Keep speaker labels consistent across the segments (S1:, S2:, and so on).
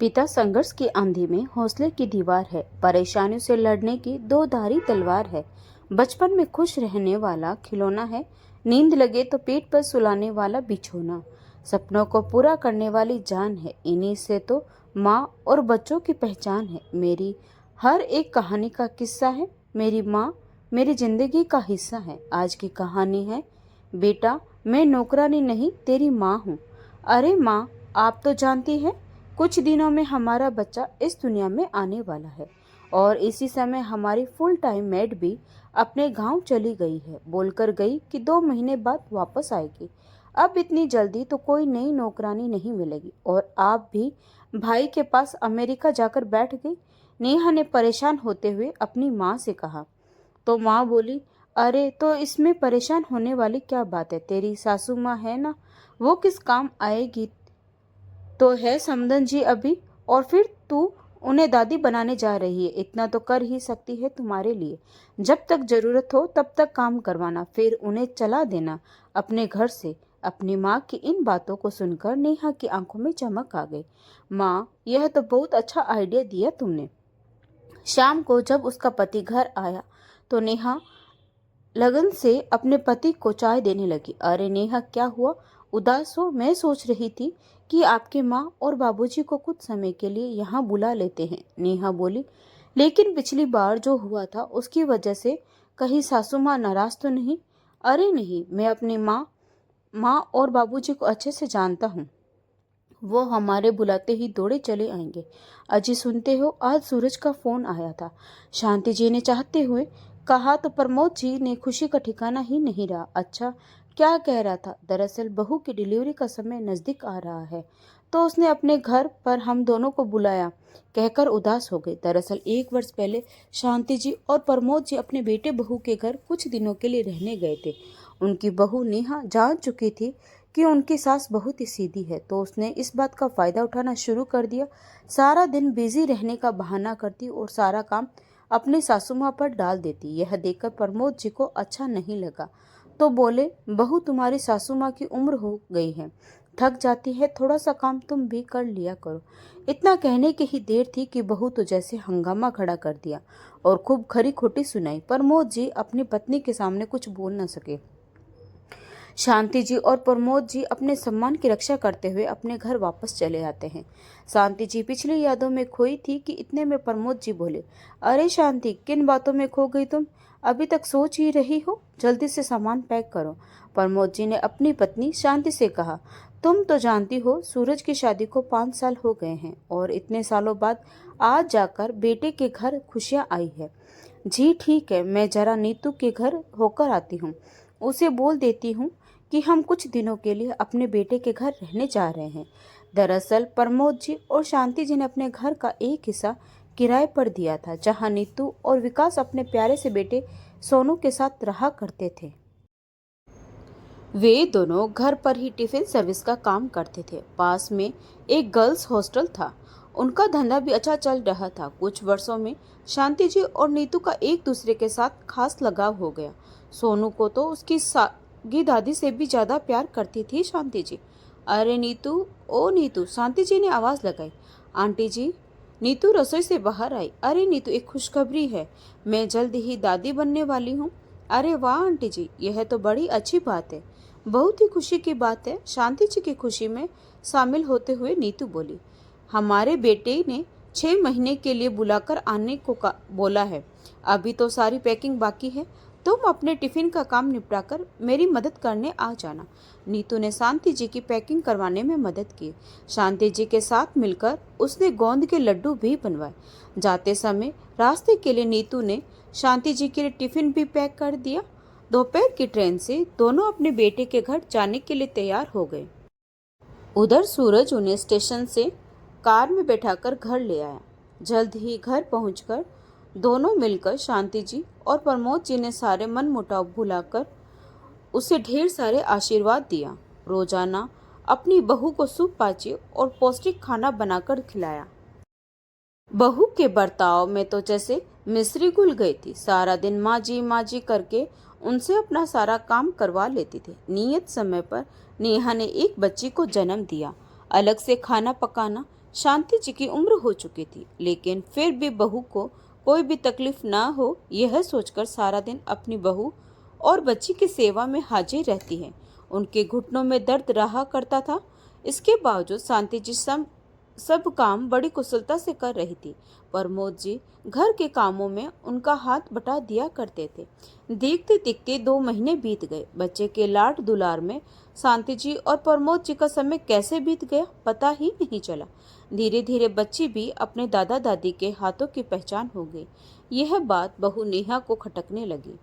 S1: पिता संघर्ष की आंधी में हौसले की दीवार है, परेशानियों से लड़ने की दो धारी तलवार है। बचपन में खुश रहने वाला खिलौना है, नींद लगे तो पेट पर सुलाने वाला बिछोना, सपनों को पूरा करने वाली जान है। इन्हीं से तो माँ और बच्चों की पहचान है। मेरी हर एक कहानी का किस्सा है, मेरी माँ मेरी जिंदगी का हिस्सा है। आज की कहानी है, बेटा मैं नौकरानी नहीं तेरी माँ हूँ। अरे माँ, आप तो जानती हैं कुछ दिनों में हमारा बच्चा इस दुनिया में आने वाला है और इसी समय हमारी फुल टाइम मेड भी अपने गांव चली गई है। बोलकर गई कि 2 महीने बाद वापस आएगी। अब इतनी जल्दी तो कोई नई नौकरानी नहीं मिलेगी और आप भी भाई के पास अमेरिका जाकर बैठ गई। नेहा ने परेशान होते हुए अपनी माँ से कहा। तो माँ बोली, अरे तो इसमें परेशान होने वाली क्या बात है, तेरी सासू माँ है ना, वो किस काम आएगी। तो है समदन जी अभी, और फिर तू उन्हें दादी बनाने जा रही है। इतना तो कर ही सकती है तुम्हारे लिए, जब तक जरूरत हो तब तक काम करवाना, फिर उन्हें चला देना अपने घर से। अपनी माँ की इन बातों को सुनकर नेहा की आंखों में चमक आ गई। माँ, यह तो बहुत अच्छा आइडिया दिया तुमने। शाम को जब उसका पति घर आया तो नेहा लगन से अपने पति को चाय देने लगी। अरे नेहा, क्या हुआ, उदास हो? मैं सोच रही थी कि आपके माँ और बाबूजी को कुछ समय के लिए यहाँ बुला लेते हैं। नेहा बोली, लेकिन पिछली बार जो हुआ था उसकी वजह से कहीं सासू माँ नाराज तो नहीं? अरे नहीं, मैं अपनी माँ माँ और बाबूजी को अच्छे से जानता हूँ, वो हमारे बुलाते ही दौड़े चले आएंगे। अजी सुनते हो, आज सूरज का फोन आया था, शांति जी ने चाहते हुए कहा। तो प्रमोद जी ने खुशी का ठिकाना ही नहीं रहा। अच्छा, क्या कह रहा था? दरअसल बहू की डिलीवरी का समय नजदीक आ रहा है तो उसने अपने घर पर हम दोनों को बुलाया, कहकर उदास हो गई। दरअसल 1 वर्ष पहले शांति जी और प्रमोद जी अपने बेटे बहू के घर कुछ दिनों के लिए रहने गए थे। उनकी बहू नेहा जान चुकी थी कि उनकी सास बहुत ही सीधी है, तो उसने इस बात का फायदा उठाना शुरू कर दिया। सारा दिन बिजी रहने का बहाना करती और सारा काम अपनी सासू माँ पर डाल देती। यह देखकर प्रमोद जी को अच्छा नहीं लगा, तो बोले, बहू तुम्हारी सासू माँ की उम्र हो गई है, थक जाती है, थोड़ा सा काम तुम भी कर लिया करो। इतना कहने की ही देर थी कि बहू तो जैसे हंगामा खड़ा कर दिया और खूब खरी खोटी सुनाई। प्रमोद जी अपनी पत्नी के सामने कुछ बोल न सके। शांति जी और प्रमोद जी अपने सम्मान की रक्षा करते हुए अपने घर वापस चले आते हैं। शांति जी पिछली यादों में खोई थी कि इतने में प्रमोद जी बोले, अरे शांति, किन बातों में खो गई तुम? अभी तक सोच ही रही हो, जल्दी से सामान पैक करो। प्रमोद जी ने अपनी पत्नी शांति से कहा, तुम तो जानती हो सूरज की शादी को 5 साल हो गए हैं और इतने सालों बाद आज जाकर बेटे के घर खुशियां आई है। जी ठीक है, मैं जरा नीतू के घर होकर आती हूँ, उसे बोल देती हूँ कि हम कुछ दिनों के लिए अपने बेटे के घर रहने जा रहे हैं। दरअसल प्रमोद जी और शांति जी ने अपने घर का एक हिस्सा किराए पर दिया था, जहां नीतू और विकास अपने प्यारे से बेटे सोनू के साथ रहा करते थे। वे दोनों घर पर ही टिफिन सर्विस का काम करते थे। पास में एक गर्ल्स हॉस्टल था। उनका धंधा भी अच्छा चल रहा था। कुछ वर्षों में शांति जी और नीतू का एक दूसरे के साथ खास लगाव हो गया। सोनू को तो उसकी सागी दादी से भी ज्यादा प्यार करती थी शांति जी। अरे नीतू, ओ नीतू, शांति जी ने आवाज लगाई। आंटी जी। नीतू रसोई से बाहर आई। अरे नीतू, एक खुशखबरी है, मैं जल्द ही दादी बनने वाली हूँ। अरे वाह आंटी जी, यह तो बड़ी अच्छी बात है, बहुत ही खुशी की बात है। शांति जी की खुशी में शामिल होते हुए नीतू बोली, हमारे बेटे ने 6 महीने के लिए बुलाकर आने को बोला है। अभी तो सारी पैकिंग बाकी है, तुम अपने टिफिन का काम निपटाकर मेरी मदद करने आ जाना। नीतू ने शांति जी की पैकिंग करवाने में मदद की। शांति जी के साथ मिलकर उसने गोंद के लड्डू भी बनवाए। जाते समय रास्ते के लिए नीतू ने शांति जी के लिए टिफिन भी पैक कर दिया। दोपहर की ट्रेन से दोनों अपने बेटे के घर जाने के लिए तैयार हो गए। उधर सूरज उन्हें स्टेशन से कार में बैठाकर घर ले आया। जल्द ही घर पहुंचकर दोनों मिलकर शांति जी और प्रमोद जी ने सारे मन मुटाव भुलाकर उसे ढेर सारे आशीर्वाद दिया। रोजाना अपनी बहू को सूप पाची और पौष्टिक खाना बनाकर खिलाया। बहू के बर्ताव में तो जैसे मिस्री घुल गई थी। सारा दिन माँ जी करके उनसे अपना सारा काम करवा लेती थी। नियत समय पर नेहा ने एक बच्ची को जन्म दिया। अलग से खाना पकाना शांति जी की उम्र हो चुकी थी, लेकिन फिर भी बहू को कोई भी तकलीफ ना हो यह सोचकर सारा दिन अपनी बहू और बच्ची की सेवा में हाजिर रहती है। उनके घुटनों में दर्द रहा करता था। इसके बावजूद शांति जी सब काम बड़ी कुशलता से कर रही थी। प्रमोद जी घर के कामों में उनका हाथ बटा दिया करते थे। देखते देखते 2 महीने बीत गए। बच्चे के लाड दुलार में शांति जी और प्रमोद जी का समय कैसे बीत गया पता ही नहीं चला। धीरे धीरे बच्ची भी अपने दादा दादी के हाथों की पहचान हो गई। यह बात बहू नेहा को खटकने लगी।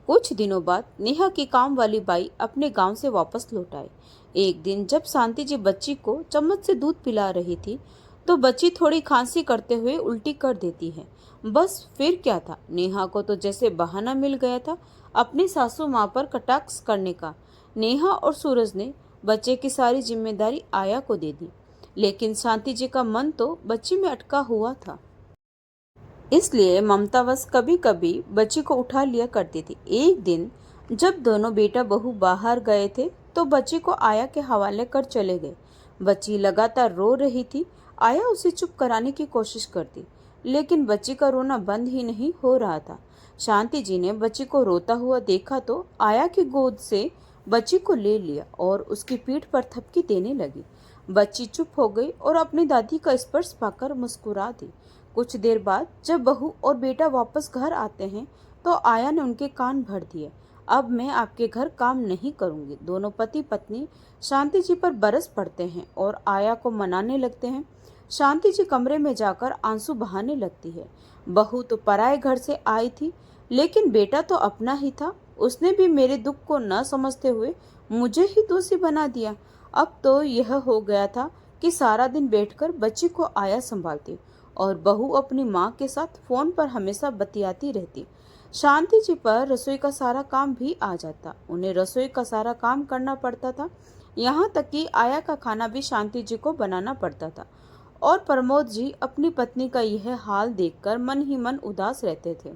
S1: कुछ दिनों बाद नेहा की काम वाली बाई अपने गांव से वापस लौट आई। एक दिन जब शांति जी बच्ची को चम्मच से दूध पिला रही थी तो बच्ची थोड़ी खांसी करते हुए उल्टी कर देती है। बस फिर क्या था, नेहा को तो जैसे बहाना मिल गया था अपनी सासू माँ पर कटाक्ष करने का। नेहा और सूरज ने बच्चे की सारी जिम्मेदारी आया को दे दी, लेकिन शांति जी का मन तो बच्ची में अटका हुआ था। इसलिए ममतावश कभी कभी बच्ची को उठा लिया करती थी। एक दिन जब दोनों बेटा बहू बाहर गए थे तो बच्ची को आया के हवाले कर चले गए। बच्ची लगातार रो रही थी। आया उसे चुप कराने की कोशिश करती, लेकिन बच्ची का रोना बंद ही नहीं हो रहा था। शांति जी ने बच्ची को रोता हुआ देखा तो आया की गोद से बच्ची को ले लिया और उसकी पीठ पर थपकी देने लगी। बच्ची चुप हो गई और अपनी दादी का स्पर्श पाकर मुस्कुरा दी। कुछ देर बाद जब बहू और बेटा वापस घर आते हैं तो आया ने उनके कान भर दिए। अब मैं आपके घर काम नहीं करूंगी। दोनों पति पत्नी शांति जी पर बरस पड़ते हैं और आया को मनाने लगते हैं। शांति जी कमरे में जाकर आंसू बहाने लगती है। बहू तो पराए घर से आई थी, लेकिन बेटा तो अपना ही था। उसने भी मेरे दुख को न समझते हुए मुझे ही दोषी बना दिया। अब तो यह हो गया था कि सारा दिन बैठकर बच्ची को आया संभालती और बहू अपनी माँ के साथ फोन पर हमेशा बतियाती रहती। शांति जी पर रसोई का सारा काम भी आ जाता। उन्हें रसोई का सारा काम करना पड़ता था। यहाँ तक कि आया का खाना भी शांति जी को बनाना पड़ता था। और प्रमोद जी अपनी पत्नी का यह हाल देखकर मन ही मन उदास रहते थे।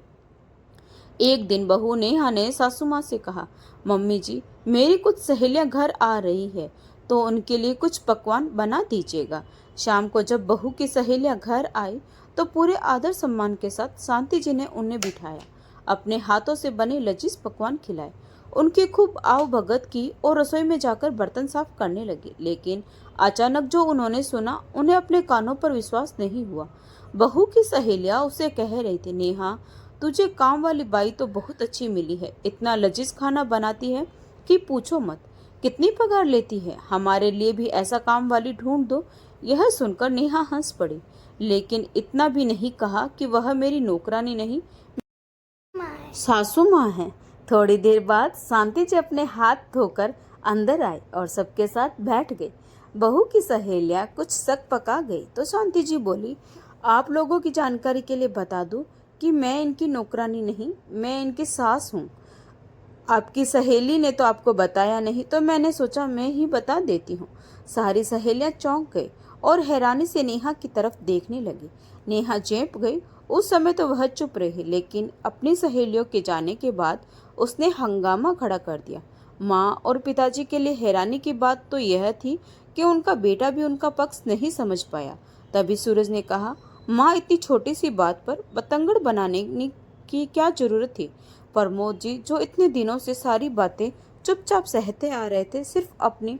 S1: एक दिन बहू नेहा ने सासू माँ से कहा, मम्मी जी मेरी कुछ सहेलियां घर आ रही है तो उनके लिए कुछ पकवान बना दीजिएगा। शाम को जब बहू की सहेलियां घर आई तो पूरे आदर सम्मान के साथ शांति जी ने उन्हें बिठाया, अपने हाथों से बने लजीज पकवान खिलाए। उनकी खूब आव भगत की और रसोई में जाकर बर्तन साफ करने लगी। लेकिन अचानक जो उन्होंने सुना उन्हें अपने कानों पर विश्वास नहीं हुआ। बहू की सहेलियां उसे कह रही थी, नेहा तुझे काम वाली बाई तो बहुत अच्छी मिली है, इतना लजीज खाना बनाती है कि पूछो मत। कितनी पगार लेती है, हमारे लिए भी ऐसा काम वाली ढूंढ दो। यह सुनकर नेहा हंस पड़ी, लेकिन इतना भी नहीं कहा कि वह मेरी नौकरानी नहीं सासू माँ है। थोड़ी देर बाद शांति जी अपने हाथ धोकर अंदर आई और सबके साथ बैठ गई। बहू की सहेलियां कुछ शक पका गई तो शांति जी बोली, आप लोगों की जानकारी के लिए बता दूं कि मैं इनकी नौकरानी नहीं, मैं इनकी सास हूँ। आपकी सहेली ने तो आपको बताया नहीं तो मैंने सोचा मैं ही बता देती हूँ। सारी सहेलियां चौंक गई और हैरानी से नेहा की तरफ देखने लगी। नेहा चौंक गई। उस समय तो वह चुप रही, लेकिन अपनी सहेलियों के जाने के बाद उसने हंगामा खड़ा कर दिया। माँ और पिताजी के लिए हैरानी की बात तो यह थी कि उनका बेटा भी उनका पक्ष नहीं समझ पाया। तभी सूरज ने कहा, माँ इतनी छोटी सी बात पर बतंगड़ बनाने की क्या जरूरत थी। प्रमोद जी जो इतने दिनों से सारी बातें चुपचाप सहते आ रहे थे सिर्फ अपनी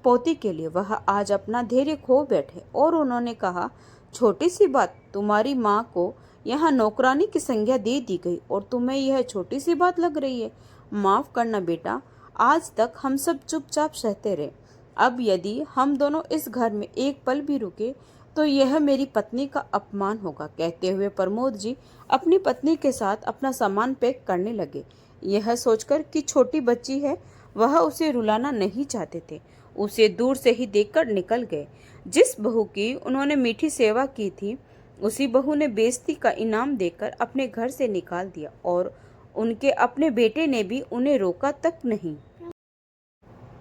S1: पोती के लिए, वह आज अपना धैर्य खो बैठे और उन्होंने कहा, छोटी सी बात, तुम्हारी माँ को यहाँ नौकरानी की संज्ञा दे दी गई और तुम्हें यह छोटी सी बात लग रही है। माफ करना बेटा, आज तक हम सब चुपचाप सहते रहे। अब यदि हम दोनों इस घर में एक पल भी रुके तो यह मेरी पत्नी का अपमान होगा। कहते हुए प्रमोद जी अपनी पत्नी के साथ अपना सामान पैक करने लगे। यह सोचकर कि छोटी बच्ची है, वह उसे रुलाना नहीं चाहते थे। उसे दूर से ही देखकर निकल गए। जिस बहू की उन्होंने मीठी सेवा की थी उसी बहू ने बेइज्जती का इनाम देकर अपने घर से निकाल दिया और उनके अपने बेटे ने भी उन्हें रोका तक नहीं।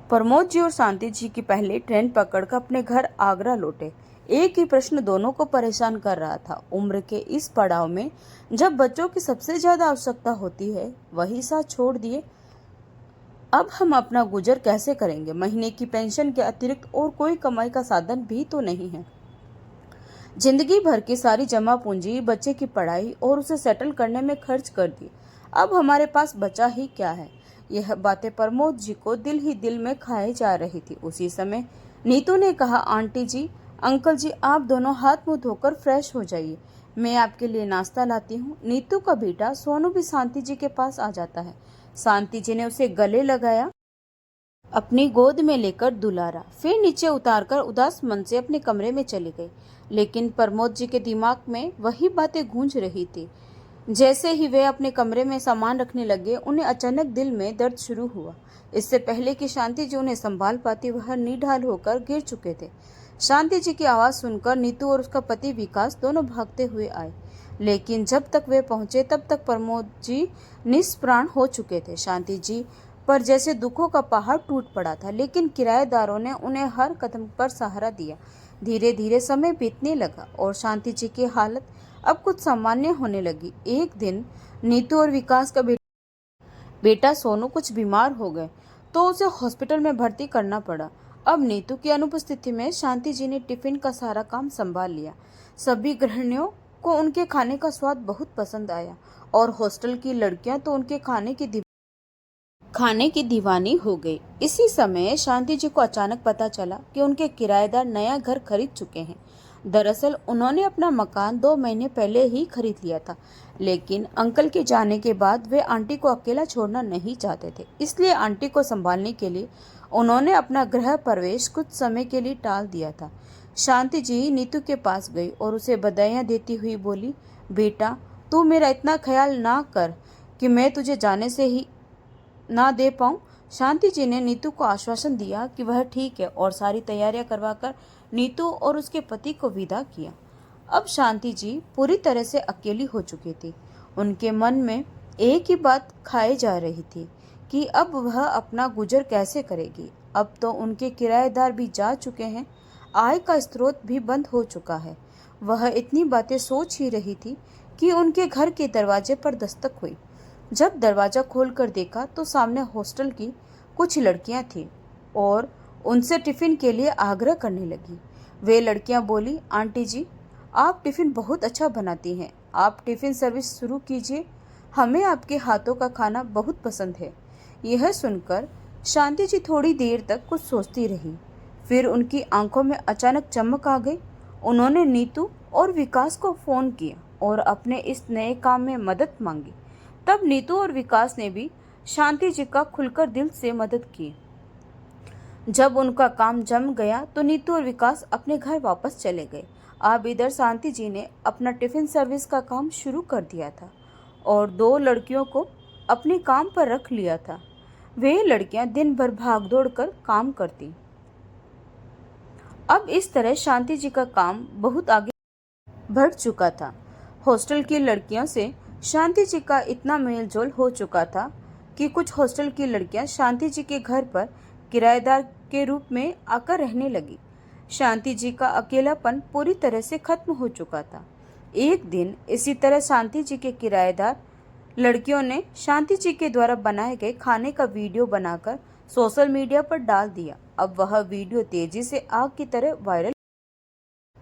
S1: प्रमोद जी और शांति जी की पहले ट्रेन पकड़कर अपने घर आगरा लौटे। एक ही प्रश्न दोनों को परेशान कर रहा था। उम्र के इस पड़ाव में जब बच्चों की सबसे ज्यादा आवश्यकता होती है, वही साथ छोड़ दिए। अब हम अपना गुजर कैसे करेंगे? महीने की पेंशन के अतिरिक्त और कोई कमाई का साधन भी तो नहीं है। जिंदगी भर की सारी जमा पूंजी बच्चे की पढ़ाई और उसे सेटल करने में खर्च कर दी। अब हमारे पास बचा ही क्या है। यह बातें प्रमोद जी को दिल ही दिल में खाए जा रही थी। उसी समय नीतू ने कहा, आंटी जी, अंकल जी, आप दोनों हाथ मुंह धोकर फ्रेश हो जाइए, मैं आपके लिए नाश्ता लाती हूँ। नीतू का बेटा सोनू भी शांति जी के पास आ जाता है। शांति जी ने उसे गले लगाया, अपनी गोद में लेकर दुलारा, फिर नीचे उतारकर उदास मन से अपने कमरे में चली गई। लेकिन प्रमोद जी के दिमाग में वही बातें गूंज रही थी। जैसे ही वे अपने कमरे में सामान रखने लगे, उन्हें अचानक दिल में दर्द शुरू हुआ। इससे पहले कि शांति जी उन्हें संभाल पाती, वह निढाल होकर गिर चुके थे। शांति जी की आवाज़ सुनकर नीतू और उसका पति विकास दोनों भागते हुए आए, लेकिन जब तक वे पहुंचे तब तक प्रमोद जी निष्प्राण हो चुके थे। शांति जी पर जैसे दुखों का पहाड़ टूट पड़ा था, लेकिन किराएदारों ने उन्हें हर कदम पर सहारा दिया। धीरे धीरे समय बीतने लगा और शांति जी की हालत अब कुछ सामान्य होने लगी। एक दिन नीतू और विकास का बेटा सोनू कुछ बीमार हो गए, तो उसे हॉस्पिटल में भर्ती करना पड़ा। अब नीतू की अनुपस्थिति में शांति जी ने टिफिन का सारा काम संभाल लिया। सभी गृहिणियों को उनके खाने का स्वाद बहुत पसंद आया और हॉस्टल की लड़कियां तो उनके खाने की दीवानी हो गई। इसी समय शांति जी को अचानक पता चला कि उनके किराएदार नया घर खरीद चुके हैं। दरअसल उन्होंने अपना मकान 2 महीने पहले ही खरीद लिया था, लेकिन अंकल के जाने के बाद वे आंटी को अकेला छोड़ना नहीं चाहते थे। इसलिए आंटी को संभालने के लिए उन्होंने अपना गृह प्रवेश कुछ समय के लिए टाल दिया था। शांति जी नीतू के पास गई और उसे बधाइयाँ देती हुई बोली, बेटा, तू मेरा इतना ख्याल ना कर कि मैं तुझे जाने से ही ना दे पाऊं। शांति जी ने नीतू को आश्वासन दिया कि वह ठीक है और सारी तैयारियां करवाकर नीतू और उसके पति को विदा किया। अब शांति जी पूरी तरह से अकेली हो चुकी थी। उनके मन में एक ही बात खाई जा रही थी कि अब वह अपना गुजर कैसे करेगी। अब तो उनके किराएदार भी जा चुके हैं, आय का स्रोत भी बंद हो चुका है। वह इतनी बातें सोच ही रही थी कि उनके घर के दरवाजे पर दस्तक हुई। जब दरवाज़ा खोलकर देखा तो सामने हॉस्टल की कुछ लड़कियां थीं और उनसे टिफ़िन के लिए आग्रह करने लगी। वे लड़कियां बोली, आंटी जी, आप टिफ़िन बहुत अच्छा बनाती हैं, आप टिफ़िन सर्विस शुरू कीजिए, हमें आपके हाथों का खाना बहुत पसंद है। यह सुनकर शांति जी थोड़ी देर तक कुछ सोचती रही, फिर उनकी आंखों में अचानक चमक आ गई। उन्होंने नीतू और विकास को फ़ोन किया और अपने इस नए काम में मदद मांगी। तब नीतू और विकास ने भी शांति जी का खुलकर दिल से मदद की। जब उनका काम जम गया तो नीतू और विकास अपने घर वापस चले गए। अब इधर शांति जी ने अपना टिफिन सर्विस का काम शुरू कर दिया था और 2 लड़कियों को अपने काम पर रख लिया था। वे लड़कियां दिन भर भाग दौड़ कर काम करती। अब इस तरह शांति जी का काम बहुत आगे बढ़ चुका था। हॉस्टल की लड़कियों से शांति जी का इतना मेलजोल हो चुका था कि कुछ हॉस्टल की लड़कियां शांति जी के घर पर किराएदार के रूप में आकर रहने लगी। शांति जी का अकेलापन पूरी तरह से खत्म हो चुका था। एक दिन इसी तरह शांति जी के किराएदार लड़कियों ने शांति जी के द्वारा बनाए गए खाने का वीडियो बनाकर सोशल मीडिया पर डाल दिया। अब वह वीडियो तेजी से आग की तरह वायरल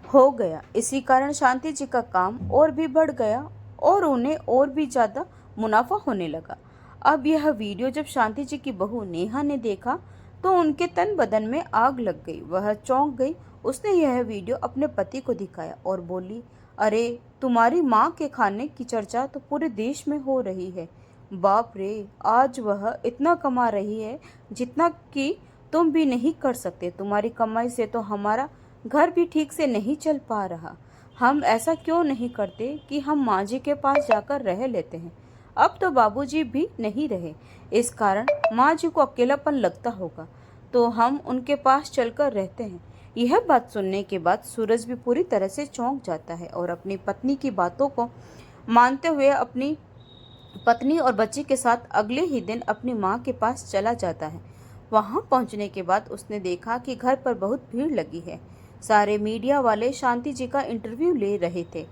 S1: हो गया। इसी कारण शांति जी का काम और भी बढ़ गया और उन्हें और भी ज़्यादा मुनाफा होने लगा। अब यह वीडियो जब शांति जी की बहू नेहा ने देखा तो उनके तन बदन में आग लग गई। वह चौंक गई। उसने यह वीडियो अपने पति को दिखाया और बोली, अरे, तुम्हारी माँ के खाने की चर्चा तो पूरे देश में हो रही है। बाप रे, आज वह इतना कमा रही है जितना कि तुम भी नहीं कर सकते। तुम्हारी कमाई से तो हमारा घर भी ठीक से नहीं चल पा रहा। हम ऐसा क्यों नहीं करते कि हम माँ जी के पास जाकर रह लेते हैं। अब तो बाबूजी भी नहीं रहे, इस कारण माँ जी को अकेलापन लगता होगा, तो हम उनके पास चलकर रहते हैं। यह बात सुनने के बाद सूरज भी पूरी तरह से चौंक जाता है और अपनी पत्नी की बातों को मानते हुए अपनी पत्नी और बच्ची के साथ अगले ही दिन अपनी माँ के पास चला जाता है। वहाँ पहुँचने के बाद उसने देखा कि घर पर बहुत भीड़ लगी है। सारे मीडिया वाले शांति जी का इंटरव्यू ले रहे थे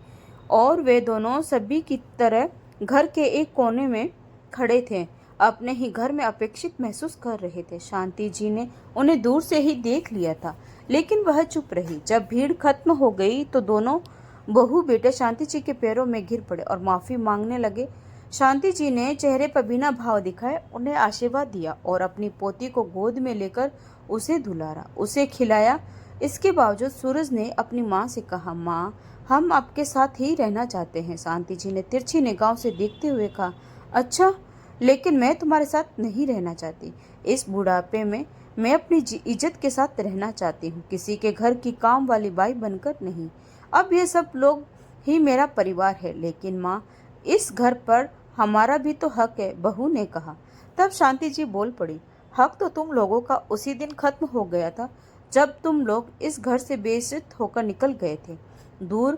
S1: और वे दोनों सभी की तरह घर के एक कोने में खड़े थे। अपने ही घर में अपेक्षित महसूस कर रहे थे। शांति जी ने उन्हें दूर से ही देख लिया था, लेकिन वह चुप रही। जब भीड़ खत्म हो गई तो दोनों बहू बेटे शांति जी के पैरों में गिर पड़े और माफी मांगने लगे। शांति जी ने चेहरे पर बिना भाव दिखाए उन्हें आशीर्वाद दिया और अपनी पोती को गोद में लेकर उसे दुलारा, उसे खिलाया। इसके बावजूद सूरज ने अपनी माँ से कहा, माँ, हम आपके साथ ही रहना चाहते हैं। शांति जी ने तिरछी निगाहों से देखते हुए कहा, अच्छा, लेकिन मैं तुम्हारे साथ नहीं रहना चाहती। इस बुढ़ापे में मैं अपनी इज्जत के साथ रहना चाहती हूँ, किसी के घर की काम वाली बाई बनकर नहीं। अब ये सब लोग ही मेरा परिवार है, लेकिन माँ, इस घर पर हमारा भी तो हक है, बहू ने कहा। तब शांति जी बोल पड़ी, हक तो तुम लोगों का उसी दिन खत्म हो गया था जब तुम लोग इस घर से बेइज्जत होकर निकल गए थे। दूर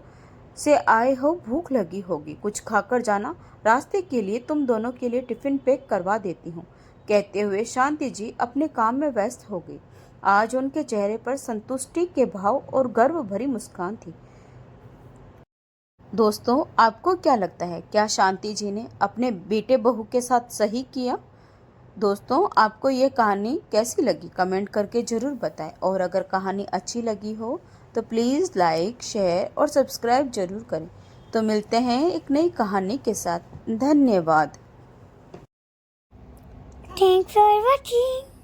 S1: से आए हो, भूख लगी होगी, कुछ खाकर जाना, रास्ते के लिए तुम दोनों के लिए टिफिन पैक करवा देती हूँ। कहते हुए शांति जी अपने काम में व्यस्त हो गई। आज उनके चेहरे पर संतुष्टि के भाव और गर्व भरी मुस्कान थी। दोस्तों, आपको क्या लगता है, क्या शांति जी ने अपने बेटे बहू के साथ सही किया? दोस्तों, आपको ये कहानी कैसी लगी कमेंट करके ज़रूर बताएं, और अगर कहानी अच्छी लगी हो तो प्लीज़ लाइक, शेयर और सब्सक्राइब ज़रूर करें। तो मिलते हैं एक नई कहानी के साथ। धन्यवाद।
S2: Thanks for watching.